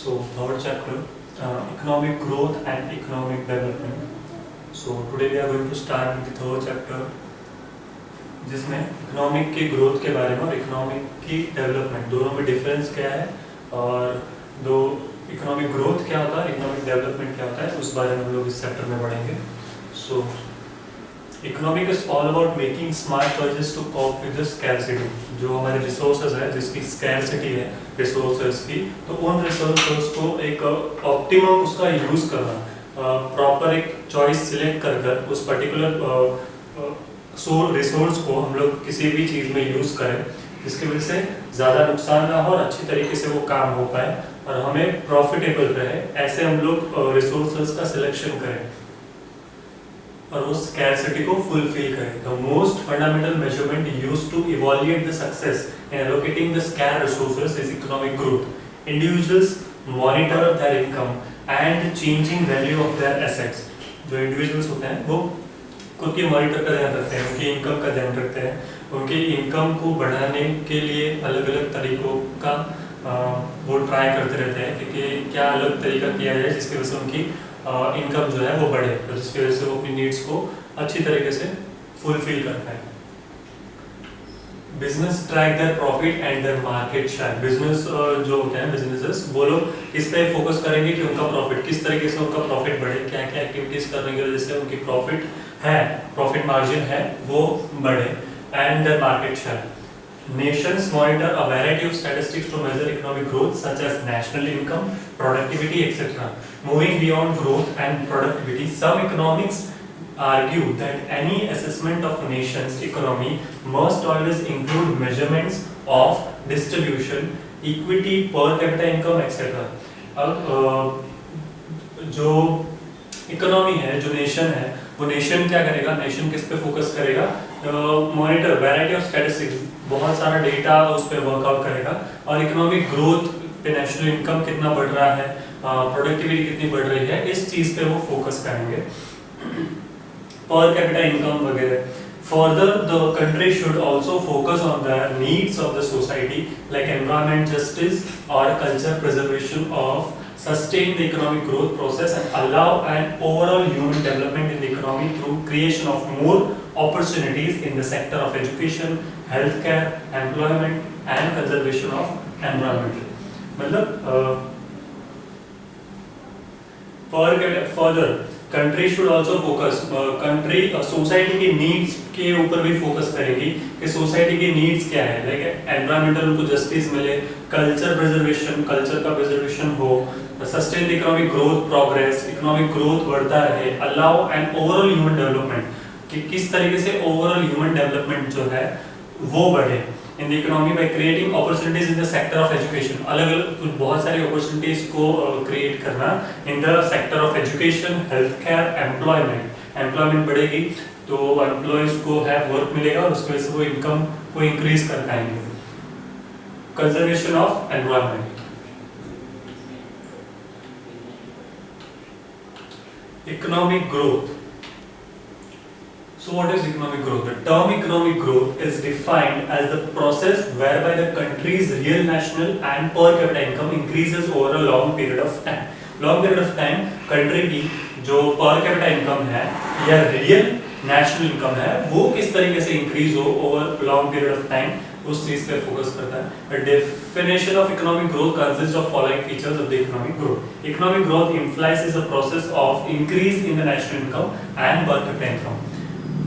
So third chapter, economic growth and economic development. So today we are going to start with the third chapter, जिसमें economic की growth के बारे में और economic की development दोनों में डिफरेंस क्या है और दो इकोनॉमिक ग्रोथ क्या होता है, इकोनॉमिक डेवलपमेंट क्या होता है, उस बारे में हम लोग इस चैप्टर में पढ़ेंगे. So economic is all about making smart choices to cope with the scarcity. जो हमारे रिसोर्सेज है, जिसकी स्कैरसिटी है रिसोर्सेज की, तो उन रिसोर्सेज को एक ऑप्टिमम उसका यूज करना, प्रॉपर एक चॉइस सिलेक्ट कर उस पर्टिकुलर रिसोर्स को हम लोग किसी भी चीज़ में यूज़ करें जिसकी वजह से ज़्यादा नुकसान ना हो और अच्छी तरीके से वो काम हो पाए और हमें प्रॉफिटेबल रहे. ऐसे हम लोग रिसोर्सेज का सिलेक्शन करें और उस स्कैरसिटी को फुलफिल करें. The most fundamental measurement used to evaluate the success in allocating the scarce resources is economic growth. Individuals monitor their income and changing value of their assets. जो individuals होते हैं वो खुद की मॉनिटर का ध्यान रखते हैं, उनकी इनकम का ध्यान रखते हैं, उनकी इनकम को बढ़ाने के लिए अलग अलग तरीकों का वो ट्राई करते रहते हैं कि क्या अलग तरीका किया जाए जिसकी वजह से उनकी इनकम जो है वो बढ़े और जिसकी वजह से वो अपनी नीड्स को अच्छी तरीके से फुलफिल कर पाए. Business track their profit and their market share. Business जो होते हैं बिजनेसेस, वो लोग इस पे फोकस करेंगे कि उनका प्रॉफिट किस तरीके से उनका प्रॉफिट बढ़े, क्या क्या एक्टिविटीज करने की वजह से उनकी प्रॉफिट मार्जिन है वो बढ़े, and their market share. Nations monitor a variety of statistics to measure economic growth such as national income, productivity, etc. Moving beyond growth and productivity, some economics argue that any assessment of a nation's economy must always include measurements of distribution, equity, per capita income, etc. अब जो economy है, जो nation है, वो nation क्या करेगा, nation किस पे फोकस करेगा, मॉनिटर वैरायटी ऑफ स्टैटिस्टिक्स, बहुत सारा डेटा उस पे वर्कआउट करेगा और इकोनॉमिक ग्रोथ पे नेशनल इनकम कितना बढ़ रहा है, प्रोडक्टिविटी कितनी बढ़ रही है, इस चीज पे वो फोकस करेंगे, पर कैपिटा इनकम वगैरह. Further, the country should also focus on the needs of the society like environment justice or culture preservation of sustain the economic growth process and allow an overall human development in the economy through creation of more opportunities in the sector of education, healthcare, employment and conservation of environment. मतलब further country should also focus, country society की needs के ऊपर भी focus करेगी कि society की needs क्या है, लाइक एनवायरमेंटल उनको जस्टिस मिले, कल्चर प्रिजर्वेशन, कल्चर का प्रिजर्वेशन हो, sustain economic growth progress, economic growth बढ़ता रहे, allow and overall human development, कि किस तरीके से ओवरऑल ह्यूमन डेवलपमेंट जो है वो बढ़े इन the economy by creating opportunities in the sector of education. अलग अलग बहुत सारी अपॉर्चुनिटीज को क्रिएट करना in the sector of education, health care, employment. Employment बढ़ेगी तो एम्प्लॉयज को है वर्क मिलेगा और उसकी वजह से वो इनकम को इंक्रीज कर पाएंगे. Conservation of environment. Economic growth. So what is economic growth? The term economic growth is defined as the process whereby the country's real national and per capita income increases over a long period of time. Long period of time country की जो per capita income है या real national income है वो किस तरीके से increase हो over long period of time, उस चीज पे फोकस करता है. A definition of economic growth consists of following features of the economic growth. Economic growth implies is a process of increase in the national income and per capita income.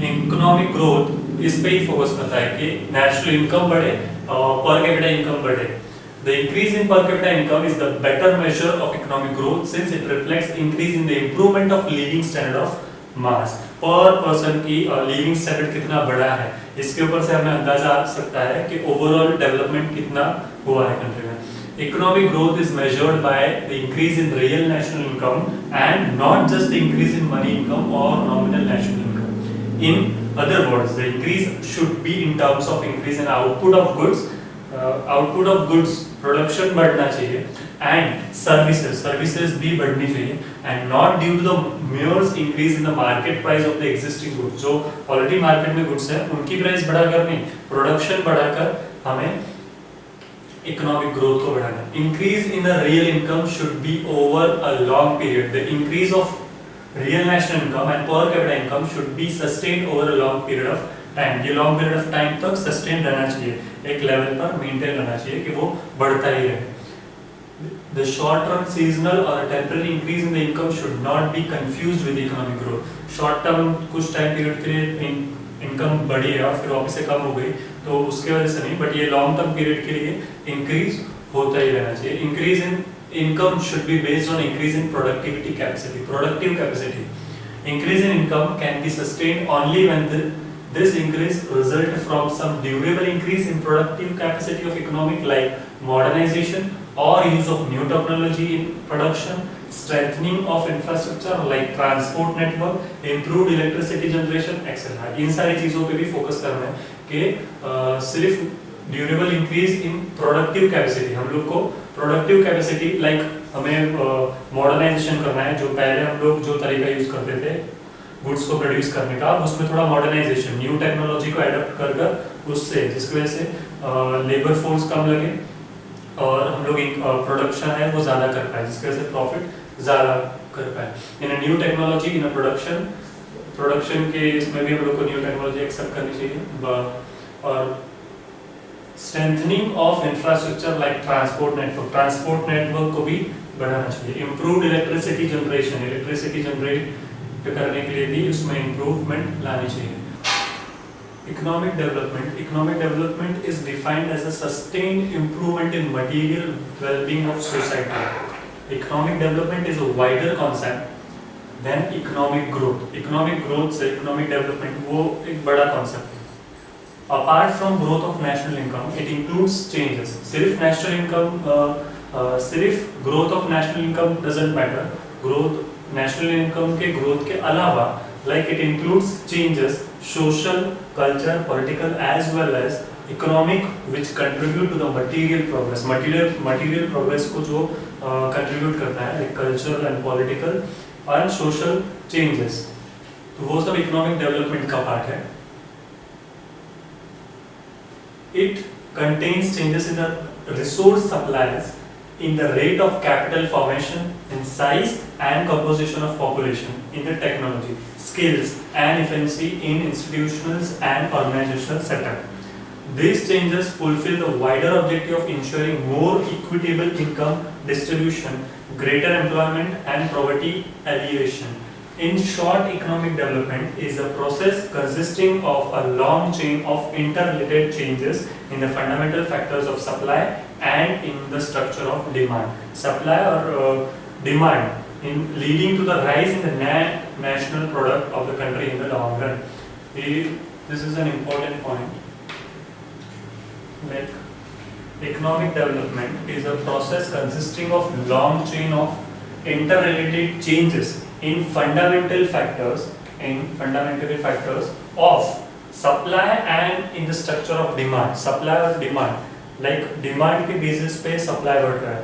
Economic growth इस पे ही focus करता है कि national income बढ़े और per capita income बढ़े. The increase इन पर capita income is the better measure of economic growth since it reflects increase in the improvement of living standard of mass. पर पर्सन की लिविंग स्टैंडर्ड कितना बढ़ा है, इसके ऊपर से हमें अंदाजा आ सकता है कि ओवरऑल डेवलपमेंट कितना हुआ है कंट्री में. Economic growth is measured by the increase in real national income and not just the increase in money income or nominal national income. In other words, the increase should be in terms of increase in output of goods. Output of goods production बढ़ना चाहिए and services भी बढ़नी चाहिए and not due to the mere increase in the market price of the existing goods. जो already market में goods है उनकी price बढ़ाकर नहीं, प्रोडक्शन बढ़ाकर हमें इकोनॉमिक ग्रोथ को बढ़ाना। Increase in the real income should be over a long period. The increase of real national income and पर capita income should be sustained over a long period of time. ये long period of time तक sustain रहना चाहिए, एक level पर maintain रहना चाहिए कि वो बढ़ता ही रहे। The short-term seasonal or temporary increase in the income should not be confused with economic growth. Short term कुछ टाइम पीरियड के लिए इनकम बढ़ी है और फिर वापस से कम हो गई तो उसके वजह से नहीं, बट ये लॉन्ग टर्म पीरियड के लिए इंक्रीज होता ही रहना चाहिए। Increase in income should be based on increase in productivity capacity, productive capacity. Increase in income can be sustained only when this increase result from some durable increase in productive capacity of economic, like modernization or use of new technology in production, strengthening of infrastructure like transport network, improved electricity generation, etc. इन सारी चीजों पे भी focus करना है कि सिर्फ durable increase in productive capacity, हम लोग को प्रोडक्टिव कैपेसिटी लाइक हमें मॉडर्नाइजेशन करना है। जो पहले हम लोग जो तरीका यूज करते थे गुड्स को प्रोड्यूस करने का, उसमें थोड़ा मॉडर्नाइजेशन, न्यू टेक्नोलॉजी को एडप्ट कर कर उससे, जिसकी वजह से लेबर फोर्स कम लगे और हम लोग प्रोडक्शन है वो ज़्यादा कर पाए, जिसकी वजह से प्रॉफिट ज़्यादा कर पाए। इन न्यू टेक्नोलॉजी इन प्रोडक्शन के इसमें भी हम लोग को न्यू टेक्नोलॉजी एक्सेप्ट करनी चाहिए। और strengthening of infrastructure like transport network को भी बढ़ाना चाहिए। Improved electricity generation, electricity generate करने के लिए भी उसमें इम्प्रूवमेंट लानी चाहिए। Economic development is defined as a sustained improvement in material well-being of society. Economic development is a wider concept than economic growth. Economic growth से economic development वो एक बड़ा concept है। Apart from growth of national income, it includes changes. सिर्फ national income, सिर्फ growth of national income doesn't matter. Growth national income के growth के अलावा, like it includes changes social, culture, political as well as economic which contribute to the material progress. Material progress को जो contribute करता है like cultural and political and social changes, तो वो सब economic development का part है। It contains changes in the resource supplies, in the rate of capital formation, in size and composition of population, in the technology, skills and efficiency in institutions and organizational setup. These changes fulfill the wider objective of ensuring more equitable income distribution, greater employment and poverty alleviation. In short, economic development is a process consisting of a long chain of interrelated changes in the fundamental factors of supply and in the structure of demand. Supply or demand in leading to the rise in the net national product of the country in the long run. This is an important point. Like economic development is a process consisting of long chain of interrelated changes in fundamental factors of supply and in the structure of demand. Supply और demand, like demand के basis पे supply बढ़ रहा है,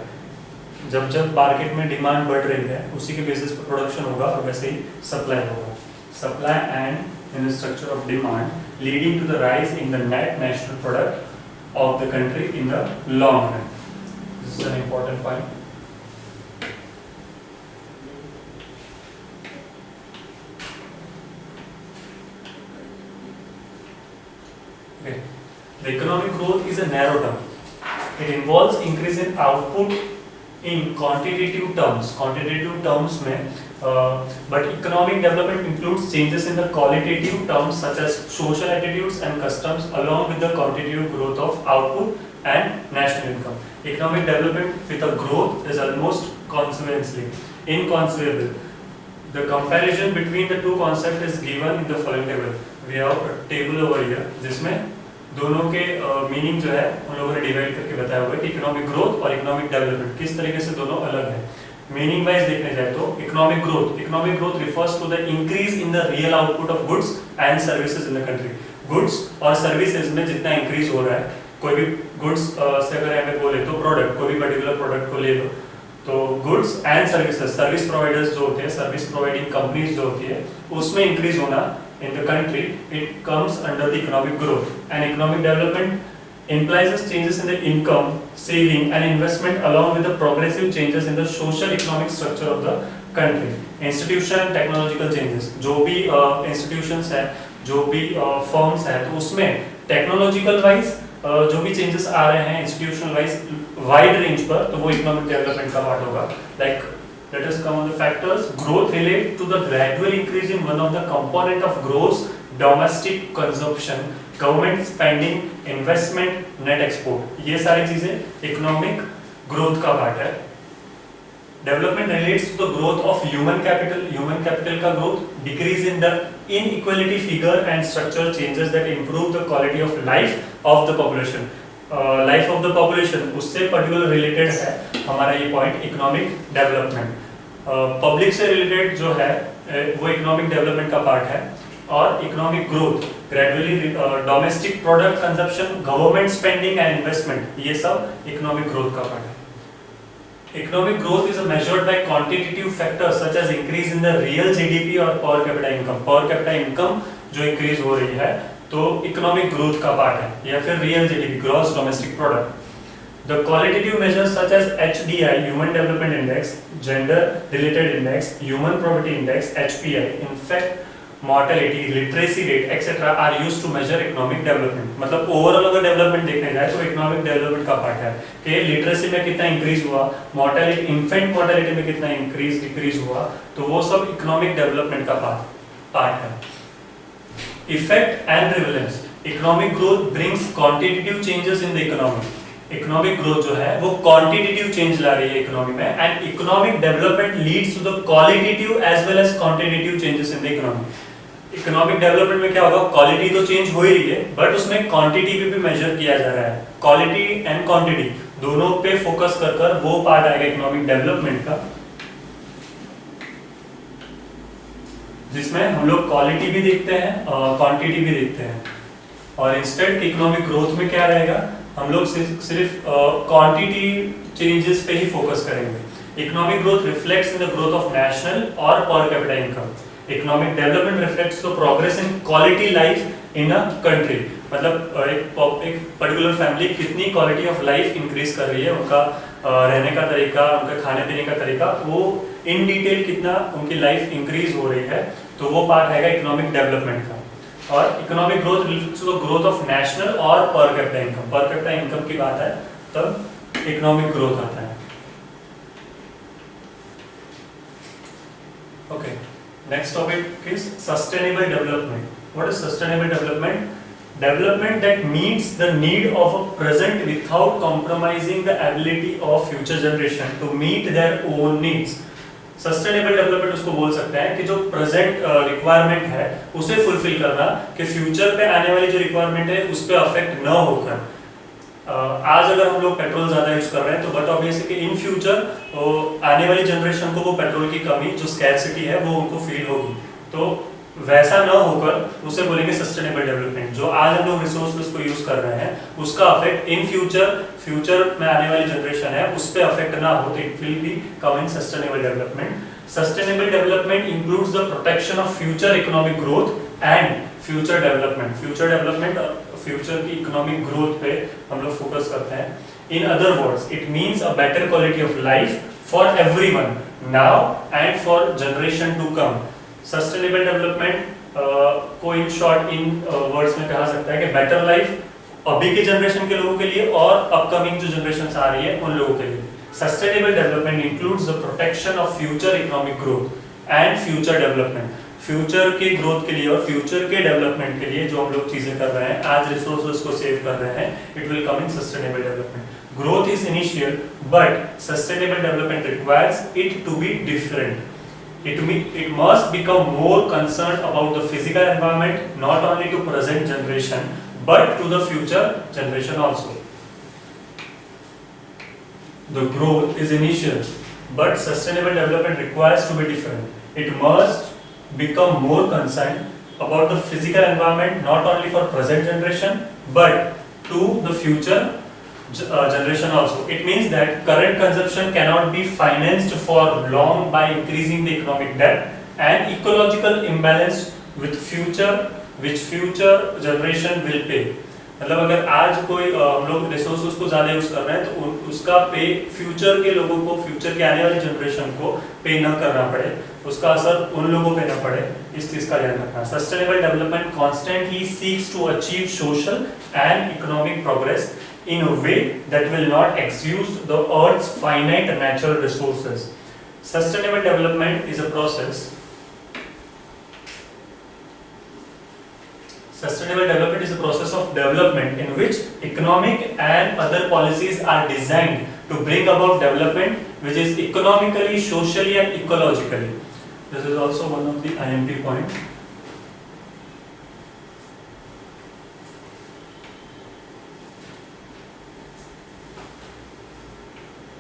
जब जब market में demand बढ़ रही है उसी के बेसिस पर प्रोडक्शन होगा और वैसे ही सप्लाई होगा। Supply and in the structure of demand leading to the rise in the net national product of the country in the long run. This is an important point. The economic growth is a narrow term. It involves increase in output in quantitative terms में, but economic development includes changes in the qualitative terms such as social attitudes and customs along with the quantitative growth of output and national income. Economic development with a growth is almost inconceivable. The comparison between the two concepts is given in the following table. We have a table over here जिसमें दोनों के meaning जो है उन लोगों ने divide करके बताया हुआ है कि इकोनॉमिक ग्रोथ और इकोनॉमिक डेवलपमेंट किस तरीके से दोनों अलग है। मीनिंग वाइज देखने जाए तो economic growth refers to the increase in the real output of goods and services in the country. Goods और सर्विसेज में जितना इंक्रीज हो रहा है, कोई भी गुड्स से अगर हमें बोले तो प्रोडक्ट, कोई भी पर्टिकुलर प्रोडक्ट को ले लो तो goods and services, service providers जो होते हैं, सर्विस प्रोवाइडिंग कंपनीज जो होती है, उसमें इंक्रीज होना in the country, it comes under the economic growth. And economic development implies changes in the income saving and investment along with the progressive changes in the social economic structure of the country. Institution technological changes, जो भी institutions है, जो भी firms है, तो उसमें technological wise जो भी चेंजेस आ रहे हैं इंस्टीट्यूशनल वाइज वाइड रेंज पर, तो वो इकोनॉमिक डेवलपमेंट का पार्ट होगा. Like let us come on the factors. Growth relate to the gradual increase in one of the component of gross domestic consumption, government spending, investment, net export. ये सारी चीजें economic growth का part है. Development relates to the growth of human capital. Human capital का growth, decrease in the inequality figure and structural changes that improve the quality of life of the population. Life of the population, उससे particular related है हमारा ये point economic development. Public से related जो है वो economic development का part है. और economic growth gradually domestic product consumption, government spending and investment, ये सब इकोनॉमिक ग्रोथ का पार्ट है. Economic growth is measured by quantitative factors such as increase in the real GDP or per capita income. Per capita income जो increase हो रही है तो economic growth का पार्ट है, या फिर real GDP, gross domestic product. The qualitative measures such as HDI, Human Development Index, Gender Related Index, Human Poverty Index, HPI, infant mortality, literacy rate, etc. are used to measure economic development. मतलब overall अगर development देखने जाए तो economic development का part है कि literacy में कितना इंक्रीज हुआ, मॉर्टेलिटी, इन्फेंट मॉर्टेलिटी में कितना इंक्रीज डिक्रीज हुआ, तो वो सब इकोनॉमिक डेवलपमेंट का पार्ट है. Effect and relevance. Economic growth brings quantitative changes in the economy. Economic growth जो है वो क्वांटिटेटिव चेंज ला रही है इकोनॉमी में, and economic development leads to the qualitative as well as quantitative changes in the economy. Economic development में क्या होगा, quality तो चेंज हो ही रही है बट उसमें क्वांटिटी पे भी मेजर किया जा रहा है. क्वालिटी एंड क्वांटिटी दोनों पे फोकस कर कर वो पार्ट आएगा इकोनॉमिक डेवलपमेंट का, जिसमें हम लोग क्वालिटी भी देखते हैं और क्वांटिटी भी देखते हैं. और इंस्टेड इकोनॉमिक ग्रोथ में क्या रहेगा, हम लोग सिर्फ क्वांटिटी चेंजेस पे ही फोकस करेंगे. Economic growth reflects in the growth of national और per capita income. Economic development reflects the progress in quality life in a country. मतलब एक पर्टिकुलर फैमिली कितनी क्वालिटी ऑफ लाइफ इंक्रीज कर रही है, उनका रहने का तरीका, उनका खाने पीने का तरीका, वो इन डिटेल कितना उनकी लाइफ इंक्रीज हो रही है, तो वो पार्ट है इकोनॉमिक डेवलपमेंट का. और economic growth reflects the growth of national और per capita income. Per capita income की बात है तब इकोनॉमिक ग्रोथ आता है. Okay, next topic is sustainable development. What is sustainable development? Development that meets the need of a present without compromising the ability of future generation to meet their own needs. Sustainable development उसको बोल सकते हैं कि जो present requirement है उसे fulfill करना, कि future पे आने वाली जो requirement है उस पे affect न होकर. आज अगर हम लोग पेट्रोल ज्यादा यूज कर रहे हैं तो बट ऑब्वियसली कि इन फ्यूचर आने वाली जनरेशन को वो पेट्रोल की कमी, जो स्कैरसिटी है, वो उनको फील होगी. तो वैसा ना होकर उसे बोलेंगे सस्टेनेबल डेवलपमेंट. जो आज हम लोग रिसोर्सेज को यूज कर रहे हैं उसका अफेक्ट इन फ्यूचर में आने वाली जनरेशन है उस पे अफेक्ट ना हो, तो it will be come in sustainable development. Sustainable development includes the protection of future economic growth and future development. Future development, future की इकोनॉमिक ग्रोथ पे हम लोग फोकस करते हैं. In other words it means a better quality of life for everyone now and for generation to come. Sustainable development को in short in words में कहा सकता है कि बेटर लाइफ अभी के जनरेशन के लोगों के लिए और अपकमिंग जो जनरेशन आ रही है उन लोगों के लिए. Sustainable development includes the protection of future economic growth and future development. Future के ग्रोथ के लिए और फ्यूचर के डेवलपमेंट के लिए जो हम लोग चीजें कर रहे हैं, आज रिसोर्सेज को सेव कर रहे हैं, it will come in sustainable development. Growth is initial but sustainable development requires it to be different. It must become more concerned about the physical environment, not only to present generation but to the future generation also. The growth is initial but sustainable development requires to be different. It must become more concerned about the physical environment, not only for present generation but to the future generation also. It means that current consumption cannot be financed for long by increasing the economic debt and ecological imbalance which future generation will pay. मतलब अगर आज कोई हम लोग resource को ज्यादा use कर रहे हैं तो उसका पे फ्यूचर के लोगों को, फ्यूचर के आने वाली जनरेशन को पे न करना पड़े, उसका असर उन लोगों पे न पड़े, इस चीज का ध्यान रखना। Sustainable development constantly seeks to achieve social and economic progress in a way that will not exhaust the earth's finite natural resources. Sustainable development is a process. Sustainable development is a process of development in which economic and other policies are designed to bring about development which is economically, socially and ecologically. This is also one of the IMP points.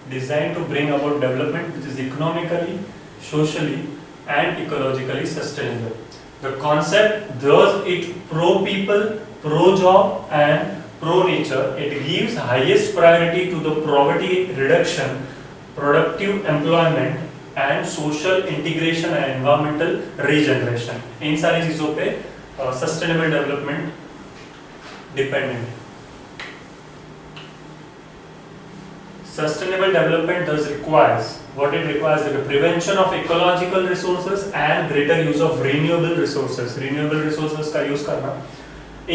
Designed to bring about development which is economically, socially and ecologically sustainable. The concept thus it pro people, pro job and pro nature. It gives highest priority to the poverty reduction, productive employment and social integration and environmental regeneration. इन सारी चीजों पे sustainable development dependent है. Sustainable development thus requires, what it requires is the prevention of ecological resources and greater use of renewable resources. Renewable resources का use करना.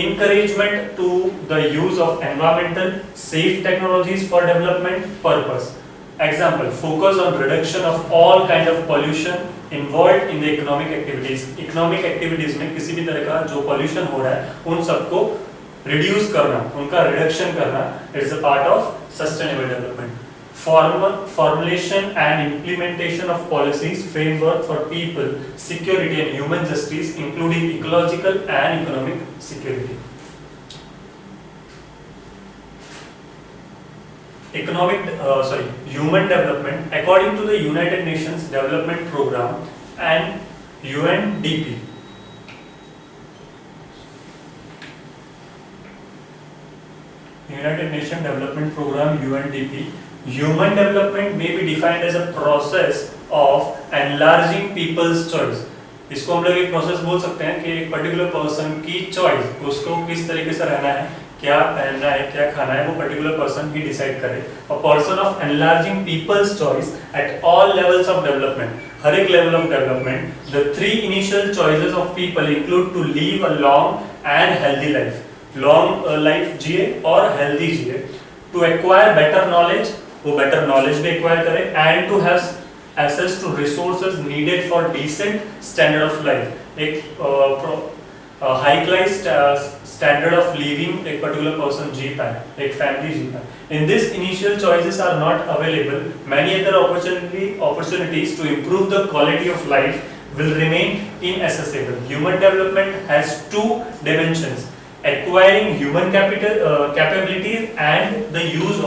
Encouragement to the use of environmental safe technologies for development purpose. Example, focus on reduction of all kind of pollution involved in the economic activities. Economic activities में किसी भी तरह का जो pollution हो रहा है उन सबको reduce करना, उनका reduction करना is a part of sustainable development. Formulation and implementation of policies, framework for people, security and human justice, including ecological and economic security. Human development according to the United Nations Development Program and UNDP. United Nations Development Program UNDP. Human development may be defined as a process of enlarging people's choice. इसको हम लोग एक process बोल सकते हैं कि एक particular person की चॉइस, उसको किस तरीके से रहना है, क्या पहनना है, क्या खाना है, वो पर्टिकुलर पर्सन ही डिसाइड करे. A person of enlarging people's choice at all levels of development. हर एक level of development. The three initial choices of people include to live a long and healthy life. Long life जिए और healthy जिए. To acquire better knowledge, वो better knowledge भी acquire करे. And to have access to resources needed for decent standard of life. एक high class standard of living एक particular person जी पाए, एक फैमिली जी पाए. In this initial choices are not available. Many other opportunities to improve the quality of life will remain inaccessible. Human development has two dimensions: acquiring human capital capabilities and the use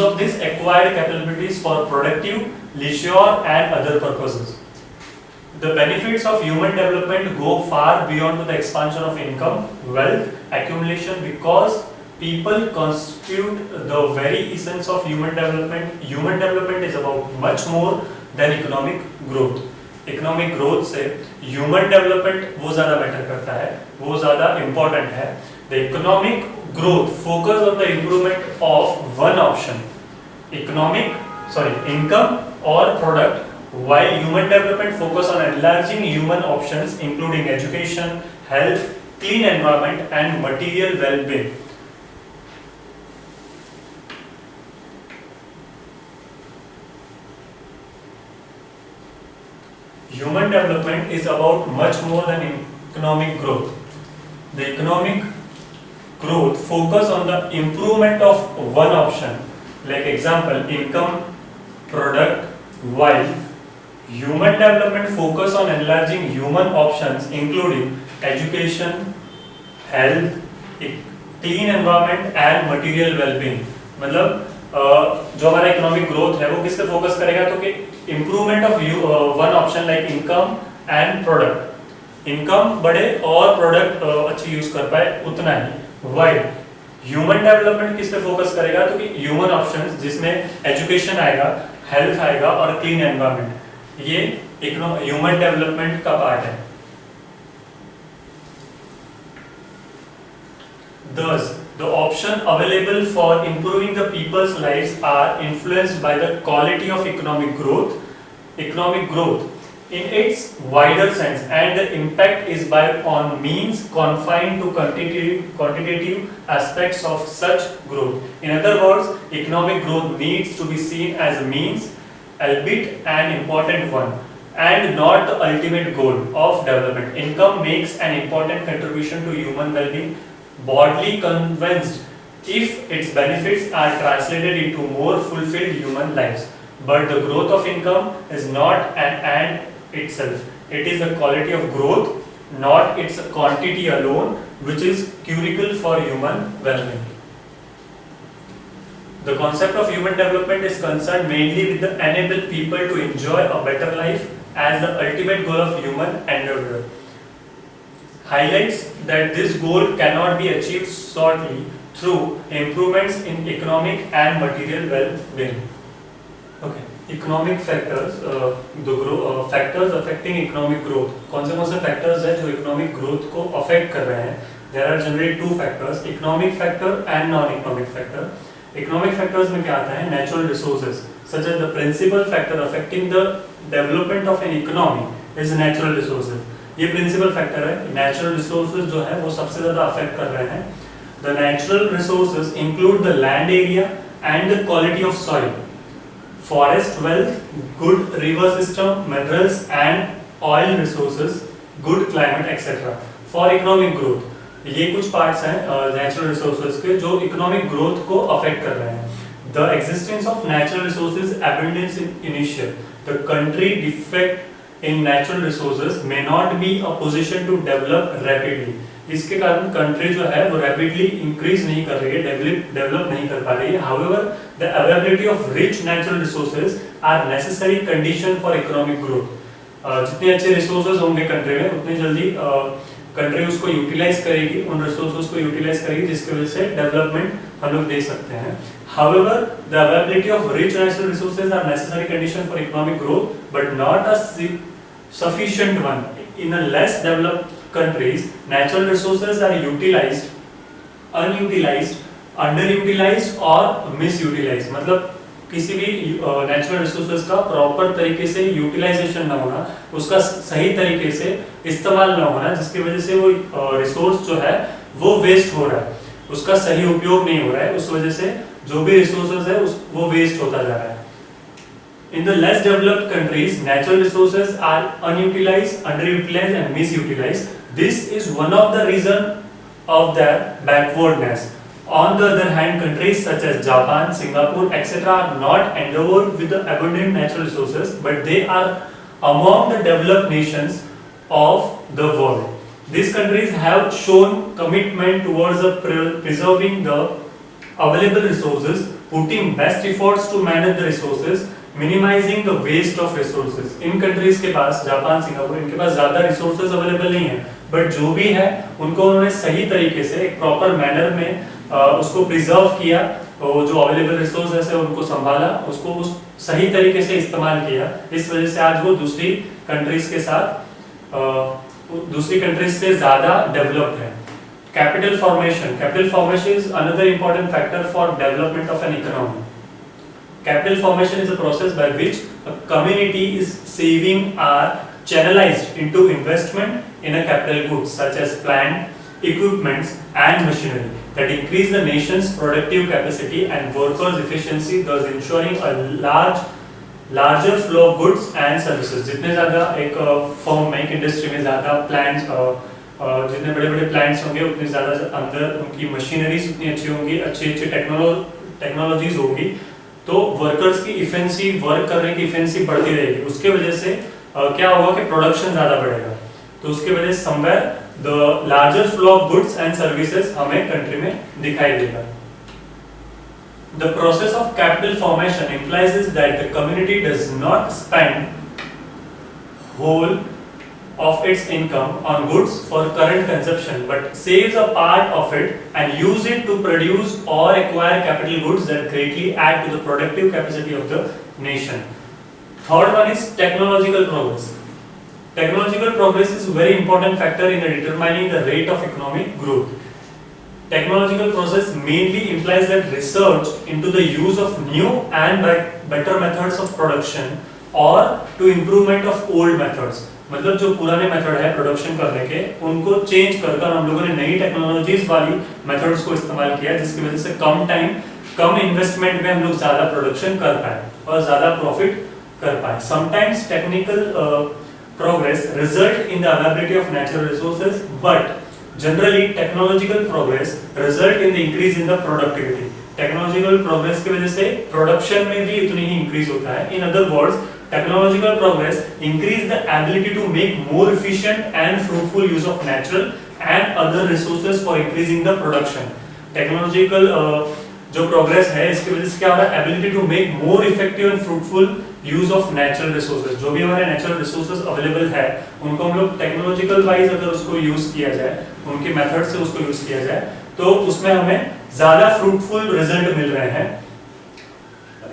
of these acquired capabilities for productive, leisure and other purposes. The benefits of human development go far beyond the expansion of income, wealth, accumulation, because people constitute the very essence of human development. Human development is about much more than economic growth. Economic growth से human development वो ज्यादा matter करता है, वो ज्यादा important है. The economic growth focus on the improvement of one option, income और product, while human development focus on enlarging human options including education, health, clean environment and material well-being. Human development is about much more than economic growth. The economic growth focus on the improvement of one option, like example income, product, while human development focus on enlarging human options including education, health, clean environment and material well-being. मतलब जो हमारा economic growth है वो किस पे focus करेगा, तो कि improvement of one option like income and product. Income बढ़े और प्रोडक्ट अच्छी यूज कर पाए उतना ही. वाइल ह्यूमन डेवलपमेंट किस पे फोकस करेगा, तो कि ह्यूमन ऑप्शंस जिसमें एजुकेशन आएगा, हेल्थ आएगा और क्लीन एनवायरनमेंट, ये ह्यूमन डेवलपमेंट का पार्ट है. Thus, the options available for improving the people's lives are influenced by the quality of economic growth in its wider sense, and the impact is by on means confined to quantitative aspects of such growth. In other words, economic growth needs to be seen as a means, albeit an important one, and not the ultimate goal of development. Income makes an important contribution to human well-being, broadly convinced if its benefits are translated into more fulfilled human lives. But the growth of income is not an end itself. It is the quality of growth, not its quantity alone, which is critical for human well-being. The concept of human development is concerned mainly with the enable people to enjoy a better life as the ultimate goal of human endeavor. Highlights that this goal cannot be achieved solely through improvements in economic and material well-being. Okay, economic factors, factors affecting economic growth. कौन से factors हैं जो economic growth को affect कर रहे हैं? There are generally two factors, economic factor and non-economic factor. Economic factors में क्या आता है? Natural resources, such as the principal factor affecting the development of an economy is natural resources. ये principal factor है. Natural resources जो है वो सबसे ज़्यादा affect कर रहे हैं. The natural resources include the land area and the quality of soil, forest wealth, good river system, minerals and oil resources, good climate, etc. For economic growth, ये कुछ parts हैं natural resources के जो economic growth को affect कर रहे हैं. The existence of natural resources abundance in initial. The country defect in natural resources may not be a position to develop rapidly. इसके कारण कंट्री जो है वो रैपिडली इंक्रीज नहीं कर रही है, डेवलप नहीं कर पा रही है. However the availability of rich natural resources are necessary condition for economic growth. जितने अच्छे रिसोर्सेज होंगे कंट्री में उतनी जल्दी कंट्री उसको यूटिलाइज करेगी, उन रिसोर्सेज को यूटिलाइज करेगी जिसकी वजह से डेवलपमेंट हम लोग देख सकते हैं. However the availability of rich natural resources are necessary condition for economic growth but not a sufficient one. In a less developed countries, natural resources are utilized, unutilized, underutilized और misutilized. मतलब किसी भी natural resources का proper तरीके से utilisation ना होना, उसका सही तरीके से इस्तेमाल ना होना, जिसकी वजह से वो रिसोर्स जो है वो वेस्ट हो रहा है, उसका सही उपयोग नहीं हो रहा है, उस वजह से जो भी रिसोर्सेज है वो वेस्ट होता जा रहा है. In the less developed countries, natural resources are unutilized, underutilized and misutilized. This is one of the reasons of their backwardness. On the other hand, countries such as Japan, Singapore, etc. are not endowed with the abundant natural resources, but they are among the developed nations of the world. These countries have shown commitment towards preserving the available resources, putting best efforts to manage the resources, minimising the waste of resources. इन countries के पास, Japan, Singapore, इनके पास ज्यादा resources available नहीं है, but जो भी है उनको उन्होंने सही तरीके से एक प्रॉपर मैनर में उसको प्रिजर्व किया, जो अवेलेबल रिसोर्सेज है उनको संभाला, उसको उस सही तरीके से इस्तेमाल किया. इस वजह से आज वो दूसरी कंट्रीज के साथ दूसरी कंट्रीज से ज्यादा डेवलप्ड है. Capital formation is another important factor for development of an economy. Capital formation is a process by which a community is saving are channelized into investment in a capital goods such as plant, equipments and machinery that increase the nation's productive capacity and workers' efficiency, thus ensuring a larger flow of goods and services. जितने ज़्यादा एक firm में, एक industry में ज़्यादा plants, जितने बड़े-बड़े plants होंगे उतनी ज़्यादा अंदर उनकी मशीनरीज उतनी अच्छी होंगी, अच्छी टेक्नोलॉजीज होगी, तो वर्कर्स की इफिशिएंसी, वर्क करने की इफिशिएंसी बढ़ती रहेगी. उसके वजह से क्या होगा कि प्रोडक्शन ज्यादा बढ़ेगा, तो उसके वजह से somewhere the larger flow of goods and services हमें कंट्री में दिखाई देगा. The process of capital formation implies that the community does not spend whole of its income on goods for current consumption, but saves a part of it and use it to produce or acquire capital goods that greatly add to the productive capacity of the nation. Third one is technological progress. Technological progress is a very important factor in determining the rate of economic growth. technological process mainly implies that research into the use of new and better methods of production or to improvement of old methods. मतलब जो पुराने method है production करने के उनको change कर हम लोगों ने नई टेक्नोलॉजीज वाली मेथड्स को इस्तेमाल किया, जिसकी वजह से कम टाइम कम इन्वेस्टमेंट में हम लोग ज्यादा प्रोडक्शन कर पाए और ज्यादा प्रॉफिट कर पाए. Sometimes technical progress result in the availability of natural resources, but generally technological progress result in the increase in the productivity. Technological progress की वजह से production में भी उतनी ही increase होता है. In other words, technological progress increase the ability to make more efficient and fruitful use of natural and other resources for increasing the production. Technological जो progress है इसकी वजह से क्या हो रहा है, ability to make more effective and fruitful use of natural resources. जो भी हमारे नेचुरल रिसोर्सेज अवेलेबल है उनको हम लोग टेक्नोलॉजिकल वाइज अगर उसको यूज किया जाए, उनके मेथड से उसको यूज किया जाए, तो उसमें हमें ज्यादा फ्रूटफुल रिजल्ट मिल रहे हैं.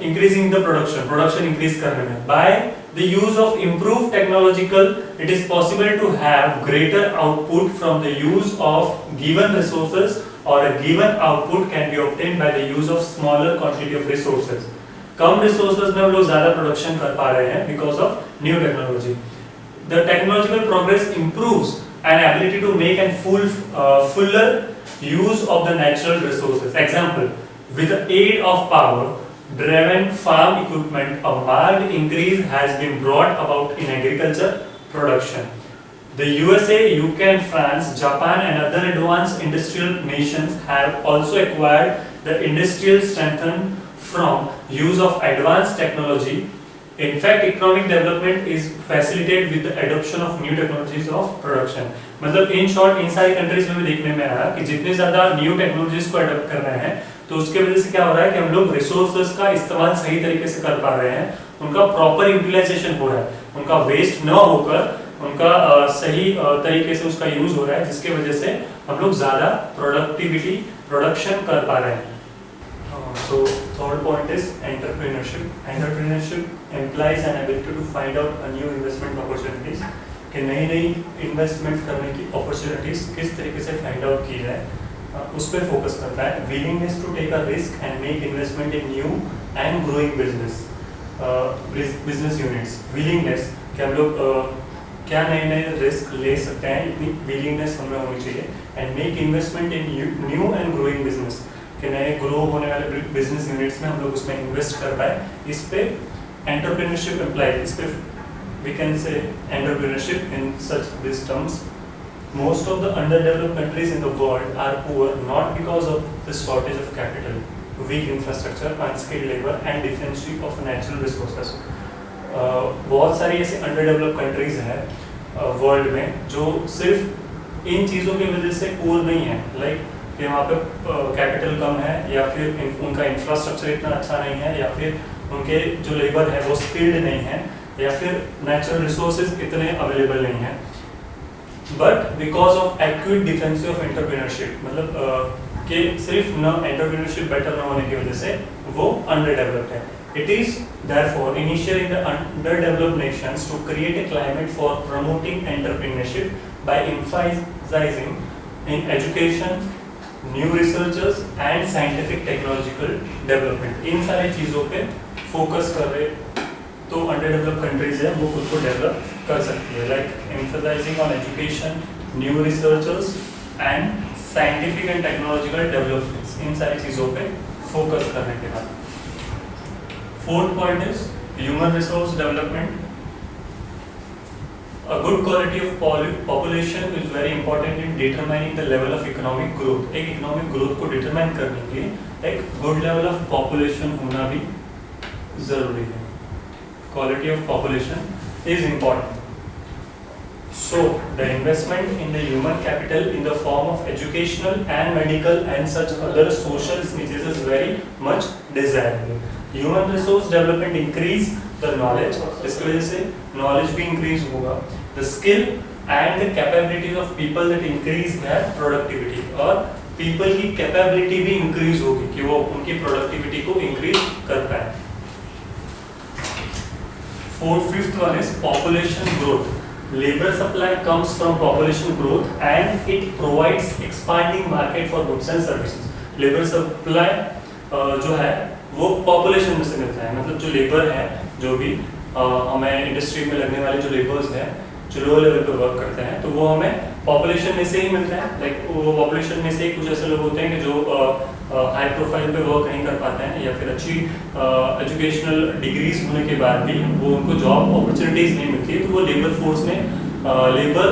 इंक्रीजिंग द प्रोडक्शन इंक्रीज करने में. By the use of improve technological it is possible to have greater output from the use of given resources और a given output can be obtained by the use of smaller quantity of resources. कम resources में हम लोग ज्यादा production कर पा रहे हैं because of new technology. The technological progress improves an ability to make an fuller use of the natural resources. Example, with the aid of power driven farm equipment, a marked increase has been brought about in agriculture production. The USA, UK and France, Japan and other advanced industrial nations have also acquired the industrial strength from use of advanced technology. In fact, economic development is facilitated with the adoption of new technologies of production. मतलब in short इन सारी countries में भी देखने में आया कि जितने ज्यादा न्यू टेक्नोलॉजीज को अडॉप्ट कर रहे हैं तो उसके वजह से क्या हो रहा है कि हम लोग रिसोर्सेज का इस्तेमाल सही तरीके से कर पा रहे हैं, उनका प्रॉपर यूटिलाइजेशन हो रहा है, उनका वेस्ट न होकर उनका सही तरीके से उसका यूज हो रहा है, जिसके वजह से हम लोग ज्यादा प्रोडक्शन कर पा रहे हैं. So third point is entrepreneurship. Entrepreneurship implies an ability to find out a new investment opportunities. कि नई इन्वेस्टमेंट करने की अपॉर्चुनिटीज किस तरीके से फाइंड आउट की जाए, उस पर फोकस करता है. Willingness to take a risk and make investment in new and growing business units. Willingness कि हम लोग क्या नए रिस्क ले सकते हैं, इतनी विलिंगनेस हमें होनी चाहिए. And make investment in new and growing business कि नए ग्रो होने वाले बिजनेस यूनिट्स में हम लोग उसमें इन्वेस्ट कर पाए. इस पे एंटरप्रेन्योरशिप एम्प्लाई, इस पे we can say entrepreneurship in such these terms. Most of the underdeveloped countries in the world are poor not because of the shortage of capital, weak infrastructure, unskilled labor and deficiency of natural resources. बहुत सारी ऐसी underdeveloped countries हैं world में जो सिर्फ इन चीज़ों की वजह से poor नहीं है, लाइक कि वहाँ पे कैपिटल कम है या फिर उनका इंफ्रास्ट्रक्चर इतना अच्छा नहीं है या फिर उनके जो लेबर है वो स्किल्ड नहीं है या फिर नेचुरल रिसोर्सेज इतने अवेलेबल नहीं है. But because of acute defensive of entrepreneurship, मतलब कि सिर्फ न एंटरप्रेन्योरशिप बेटर न होने की वजह से वो अंडर डेवलप्ड है. It is therefore initial in the underdeveloped nations to create a climate for promoting entrepreneurship by emphasising in education, new researchers and scientific technological development. इन सारी चीज़ों पे फोकस कर रहे तो अंडर डेवलप कंट्रीज है वो खुद को डेवलप कर सकती है, like emphasising on education, new researchers and scientific and technological developments. इन सारी चीज़ों पे फोकस करने के बाद fourth point is human resource development. A good quality of population is very important in determining the level of economic growth. एक economic growth को determine करने के लिए एक good level of population होना भी जरूरी है. Quality of population is important. So the investment in the human capital in the form of educational and medical and such other social niches is very much desirable. Human resource development increase the knowledge, इसकी वजह से knowledge भी increase होगा. The skill and the capabilities of people that increase their productivity, और people की capability भी increase होगी कि वो उनकी productivity को increase कर पाए. Fifth one is population growth. labor supply comes from population growth and it provides expanding market for goods and services. Labor supply जो है वो पॉपुलेशन में से मिलता है, मतलब जो लेबर है, जो भी हमें इंडस्ट्री में लगने वाले जो लेबर्स हैं जो लो लेवल पे वर्क करते हैं, तो वो हमें पॉपुलेशन में से ही मिलते हैं. लाइक वो पॉपुलेशन में से कुछ ऐसे लोग होते हैं कि जो हाई प्रोफाइल पे वर्क नहीं कर पाते हैं या फिर अच्छी एजुकेशनल डिग्रीज होने के बाद भी वो उनको जॉब अपॉर्चुनिटीज नहीं मिलती है, तो वो लेबर फोर्स में labour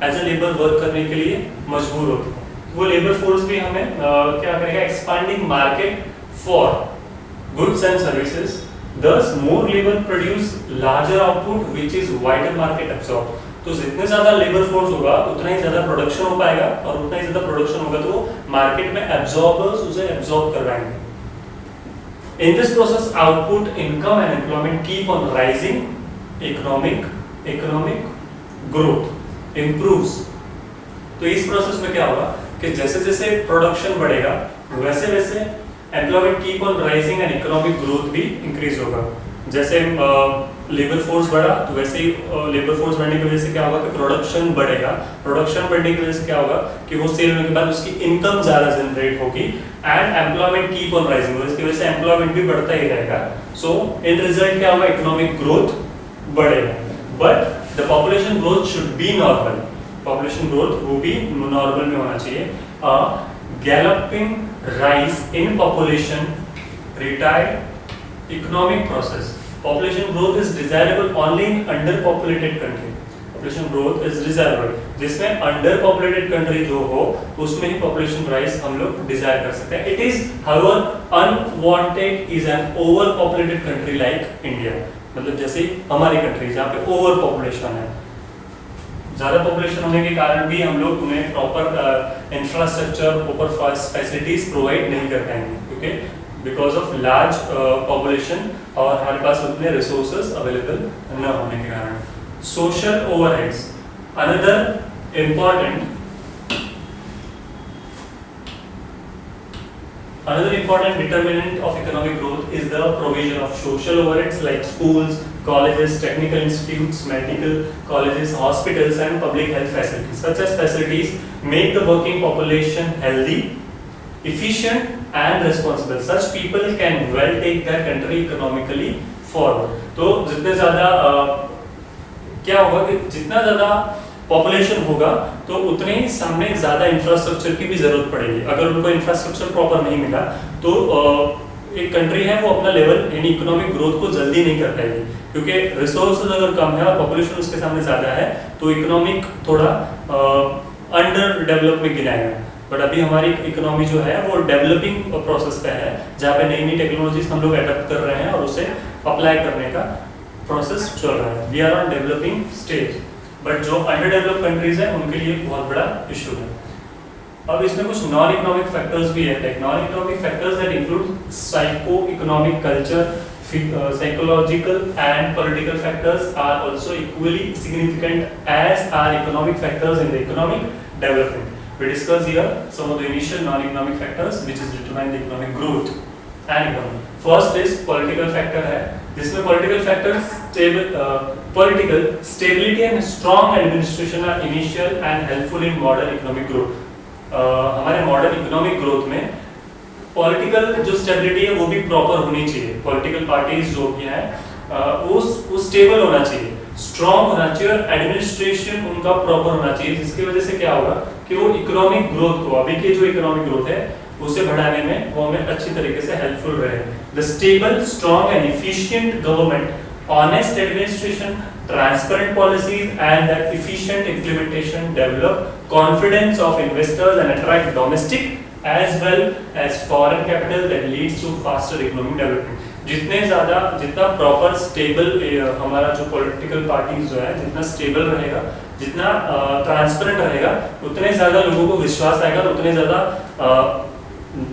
as a labour work करने के लिए मजबूर होते हैं. वो लेबर फोर्स भी हमें क्या करेगा, expanding market for goods and services. Thus, more labor produce larger output, which is wider market absorb. तो जितने ज्यादा लेबर फोर्स होगा उतना ही ज्यादा प्रोडक्शन हो पाएगा, और उतना ही ज्यादा प्रोडक्शन होगा तो मार्केट में एब्जॉर्बर्स उसे एब्जॉर्ब करवाएंगे. In this process, output, income and employment keep on rising. Economic growth improves. तो इस प्रोसेस में क्या होगा कि जैसे जैसे प्रोडक्शन बढ़ेगा वैसे वैसे employment keep on rising and economic growth भी इंक्रीज होगा. जैसे लेबर फोर्स बढ़ा तो वैसे ही लेबर फोर्स बढ़ने की वजह से क्या होगा कि प्रोडक्शन बढ़ेगा. प्रोडक्शन बढ़ने की वजह से क्या होगा कि वो सेल होने के बाद उसकी इनकम ज्यादा जनरेट होगी and employment keep on rising, इसकी वजह से एम्प्लॉयमेंट भी बढ़ता ही रहेगा. सो इन रिजल्ट क्या होगा, इकोनॉमिक ग्रोथ बढ़ेगा. But the population growth should be normal. Population growth वो भी नॉर्मल में होना चाहिए. Galloping rise in population retard economic process. Population growth is desirable only in underpopulated country. Population growth is desirable. जिसमें underpopulated country जो हो उसमें ही population rise हम लोग desire कर सकते हैं. It is however unwanted is an overpopulated country like India. मतलब जैसे हमारी country जहाँ पे overpopulation है, ज़्यादा पॉपुलेशन होने के कारण भी हम लोग उन्हें proper infrastructure, proper facilities provide नहीं कर पाएंगे, क्योंकि बिकॉज ऑफ लार्ज पॉपुलेशन और हमारे पास उतने रिसोर्सेज अवेलेबल न होने के कारण. Social overheads, another important determinant of economic growth is the provision of social overheads like schools, colleges, technical institutes, medical colleges, hospitals and public health facilities. Such as facilities make the working population healthy, efficient and responsible. Such people can well take their country economically forward. तो जितने ज़्यादा क्या होगा कि जितना ज़्यादा population होगा तो उतने ही सामने ज्यादा इंफ्रास्ट्रक्चर की भी जरूरत पड़ेगी. अगर उनको इंफ्रास्ट्रक्चर प्रॉपर नहीं मिला तो एक कंट्री है वो अपना लेवल यानी इकोनॉमिक ग्रोथ को जल्दी नहीं कर पाएगी, क्योंकि रिसोर्सेज अगर कम है और पॉपुलेशन उसके सामने ज्यादा है तो इकोनॉमिक थोड़ा अंडर डेवलप में गिनाएगा. बट अभी हमारी इकोनॉमी जो है वो डेवलपिंग प्रोसेस पे है, जहाँ पे नई नई टेक्नोलॉजीज हम लोग अडॉप्ट कर रहे हैं और उसे अप्लाई करने का प्रोसेस चल रहा है. We are on developing stage, but जो अंडर डेवलप कंट्रीज हैं उनके लिए बहुत बड़ा इशू है. अब इसमें कुछ नॉन इकोनॉमिक फैक्टर्स भी है. Like non economic factors that include psycho economic, culture, psychological and political factors are also equally significant as are economic factors in the economic development. We discuss here some of the initial non-economic factors which is determine the economic growth and economy. First is political factor है, जिसमें political factors political stability and strong administration are initial and helpful in modern economic growth. हमारे modern economic growth में political जो stability है वो भी proper होनी चाहिए. पॉलिटिकल पार्टीज जो भी हैं वो स्टेबल होना चाहिए, स्ट्रॉन्ग होना चाहिए और एडमिनिस्ट्रेशन उनका प्रॉपर होना चाहिए, जिसकी वजह से क्या होगा कि वो इकोनॉमिक ग्रोथ को, अभी की जो इकोनॉमिक ग्रोथ है उसे बढ़ाने में वो हमें अच्छी तरीके से हेल्पफुल रहे. The stable, strong and efficient government, honest administration, transparent policies and that efficient implementation develop confidence of investors and attract domestic as well as foreign capital that leads to faster economic development. जितना proper stable हमारा जो political parties जो है जितना stable रहेगा, जितना transparent रहेगा, उतने ज्यादा लोगों को विश्वास आएगा और उतने ज्यादा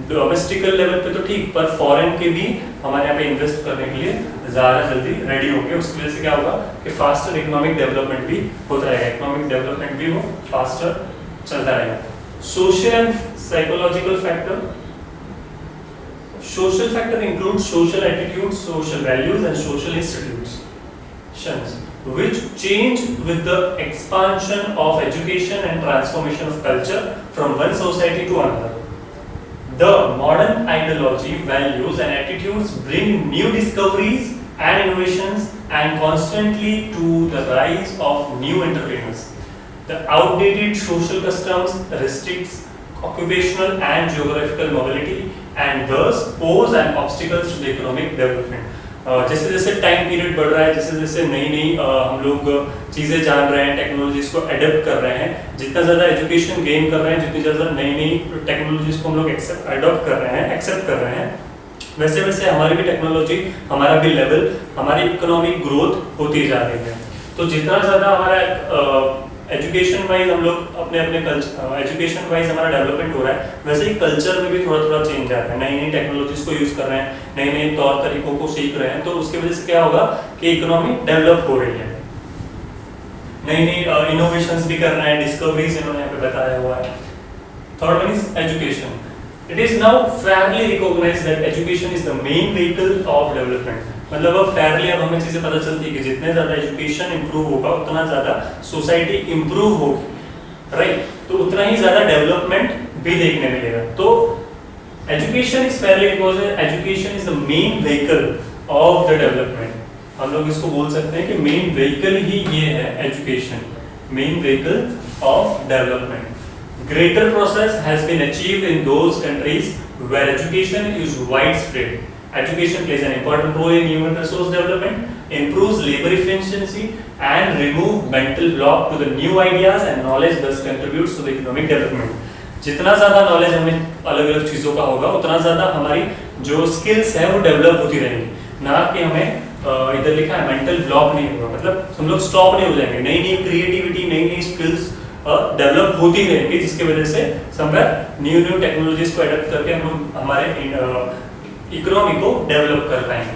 डोमेस्टिकल लेवल पे तो ठीक, पर फॉरेन के भी हमारे यहाँ पे इन्वेस्ट करने के लिए ज़्यादा जल्दी रेडी होंगे. उसकी वजह से क्या होगा कि फास्टर इकोनॉमिक डेवलपमेंट भी होता रहेगा, इकोनॉमिक डेवलपमेंट भी वो फास्टर चलता रहेगा. Social and psychological factor. Social factor include social attitude, social values and social institutions. which change with the expansion of education and transformation of culture from one society to another. The modern ideology, values and attitudes bring new discoveries and innovations and constantly to the rise of new entrepreneurs. The outdated social customs restricts occupational and geographical mobility and thus pose an obstacles to the economic development. जैसे जैसे time period बढ़ रहा है, जैसे जैसे नई नई हम लोग चीज़ें जान रहे हैं, टेक्नोलॉजीज को अडेप्ट कर रहे हैं, जितना ज़्यादा एजुकेशन गेन कर रहे हैं, जितनी ज़्यादा नई नई टेक्नोलॉजीज को हम लोग अडॉप्ट कर रहे हैं, एक्सेप्ट कर रहे हैं, वैसे वैसे हमारी भी टेक्नोलॉजी, हमारा भी लेवल, हमारी इकोनॉमिक ग्रोथ होती जा रही है। तो जितना ज़्यादा हमारा एजुकेशन वाइज हम लोग अपने अपने कल्चर एजुकेशन वाइज हमारा डेवलपमेंट हो रहा है, वैसे ही कल्चर में भी थोड़ा थोड़ा चेंज आ रहा है। नई नई टेक्नोलॉजीज को यूज़ कर रहे हैं, नए नए तौर तरीकों को सीख रहे हैं, तो उसकी वजह से क्या होगा कि इकोनॉमी डेवलप हो रही है। नई नई इनोवेशंस भी कर रहे हैं, डिस्कवरीज इन्होंने यहाँ पे बताया हुआ है। Third one is education. It is now fairly recognised that education is the main vehicle of development. मतलब अब फेयरली अब हमें चीजें पता चलती है कि जितने ज्यादा एजुकेशन इंप्रूव होगा उतना ज्यादा सोसाइटी इंप्रूव होगी, राइट? तो उतना ही ज्यादा डेवलपमेंट भी देखने मिलेगा। तो education is fairly recognised, education is the main vehicle of the development. हम लोग इसको बोल सकते हैं कि मेन व्हीकल ही ये है education, main vehicle of development. Greater process has been achieved in those countries where education is widespread. Education plays an important role in human resource development, improves labor efficiency and remove mental block to the new ideas and knowledge thus contributes to the economic development. जितना ज़्यादा knowledge हमें अलग अलग चीज़ों का होगा उतना ज़्यादा हमारी जो स्किल्स है वो डेवलप होती रहेंगी, ना कि हमें इधर लिखा है मेंटल ब्लॉक नहीं होगा, मतलब हम लोग स्टॉप नहीं हो जाएंगे। नई नई क्रिएटिविटी, नई नई स्किल्स डेवलप होती रहेंगी, जिसकी वजह से समवेयर न्यू टेक्नोलॉजीज को अडॉप्ट करके हम लोग हमारे इकोनॉमी को डेवलप कर पाएंगे।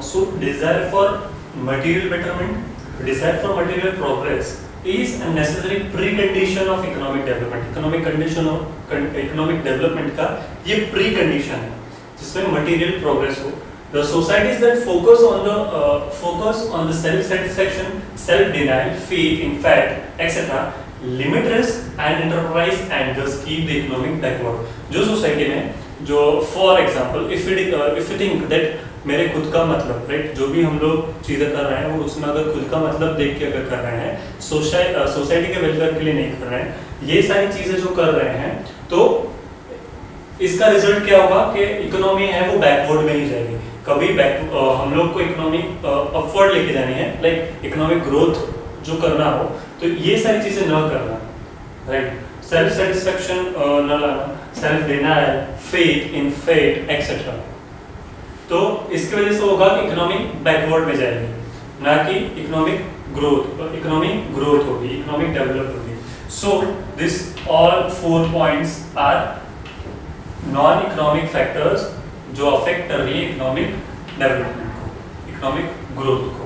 So desire for material betterment, desire for material progress is a necessary precondition of economic development. Economic condition of economic development का ये precondition है जिसमें material progress हो। The societies that focus on the self satisfaction, self denial, faith in fact, etc. limit risk and enterprise and thus keep the economic backward. जो society में जो for example if you think that मेरे खुद का मतलब, right, जो भी हम लोग चीजें कर रहे हैं वो उसमें अगर खुद का मतलब देख के अगर कर रहे हैं, सोसाइटी के वेलफेयर के लिए नहीं कर रहे हैं, ये सारी चीजें जो कर रहे हैं, तो इसका रिजल्ट क्या होगा कि इकोनॉमी है वो बैकवर्ड में ही जाएगी। कभी हम लोग को इकोनॉमी अपवर्ड लेके जानी है, लाइक इकोनॉमिक ग्रोथ जो करना हो, तो ये सारी चीजें न करना, राइट? सेल्फ सेटिस्फैक्शन न लाना, self denial, faith in fate etcetera. तो इसकी वजह से होगा कि इकोनॉमी बैकवर्ड में जाएगी, ना कि इकोनॉमिक ग्रोथ होगी, इकोनॉमिक डेवलप होगी। So this all 4 points are non economic factors जो अफेक्ट कर रही है इकोनॉमिक डेवलपमेंट को, इकोनॉमिक ग्रोथ को।